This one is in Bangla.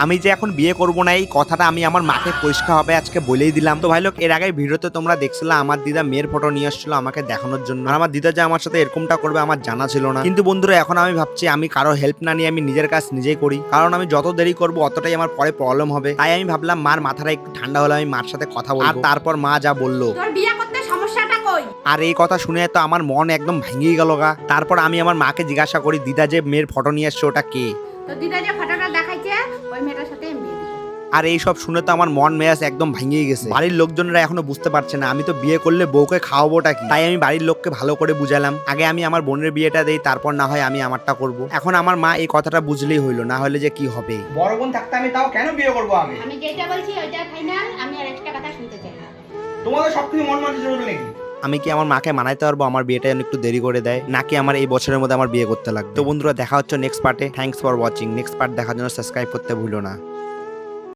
আমি যে এখন বিয়ে করব না এই কথাটা আমি আমার মাকে পরিষ্কার হবে আজকে বলেই দিলাম। তো ভাই লোক, এর আগে ভিডিওতে তোমরা দেখছিলে আমার দিদা মেয়ের ফটো নিয়ে আসছিল আমাকে দেখানোর জন্য, আর আমার দিদা যে আমার সাথে এরকমটা করবে আমার জানা ছিল না। কিন্তু বন্ধুরা এখন আমি ভাবছি আমি কারো হেল্প না নিয়ে আমি নিজের কাজ নিজেই করি, কারণ আমি যত দেরি করব অতটাই আমার পরে প্রবলেম হবে। তাই আমি ভাবলাম মার মাথাটা একটু ঠান্ডা হলে আমি মার সাথে কথা বলবো। আর তারপর মা যা বললো, তোর বিয়ে করতে সমস্যাটা কই? আর এই কথা শুনে তো আমার মন একদম ভেঙেই গেল গা। তারপর আমি আমার মাকে জিজ্ঞাসা করি, দিদা যে মেয়ের ফটো নিয়ে আসছে ওটা কে? তোর দিদা যে ফটোটা দেখাইছে ওই মেয়েটার সাথে আমি বিয়ে দিব। আর এই সব শুনে তো আমার মন মেজাজ একদম ভেঙেই গেছে। বাড়ির লোকজনরা এখনো বুঝতে পারছে না আমি তো বিয়ে করলে বউকে খাওয়াবোটা কি। তাই আমি বাড়ির লোককে ভালো করে বুঝালাম আগে আমি আমার বোনের বিয়েটা দেই, তারপর না হয় আমি আমারটা করব। এখন আমার মা এই কথাটা বুঝলেই হইলো, না হলে যে কি হবে। বড় বোন থাকতে আমি তাও কেন বিয়ে করবো আমি? আমি যেটা বলছি ওইটা ফাইনাল, আমি আর একটা কথা শুনতে চাই না। তোমাদের সবকিছু মন মানতে চলবে নাকি? আমি কি আমার মাকে মানাইতে পারবো আমার বিয়েটা যেন একটু দেরি করে দেয়, নাকি আমার এই বছরের মধ্যে আমার বিয়ে করতে লাগবে? তো বন্ধুরা দেখা হচ্ছে নেক্সট পার্টে। Thanks for watching. Next part দেখার জন্য সাবস্ক্রাইব করতে ভুলো না।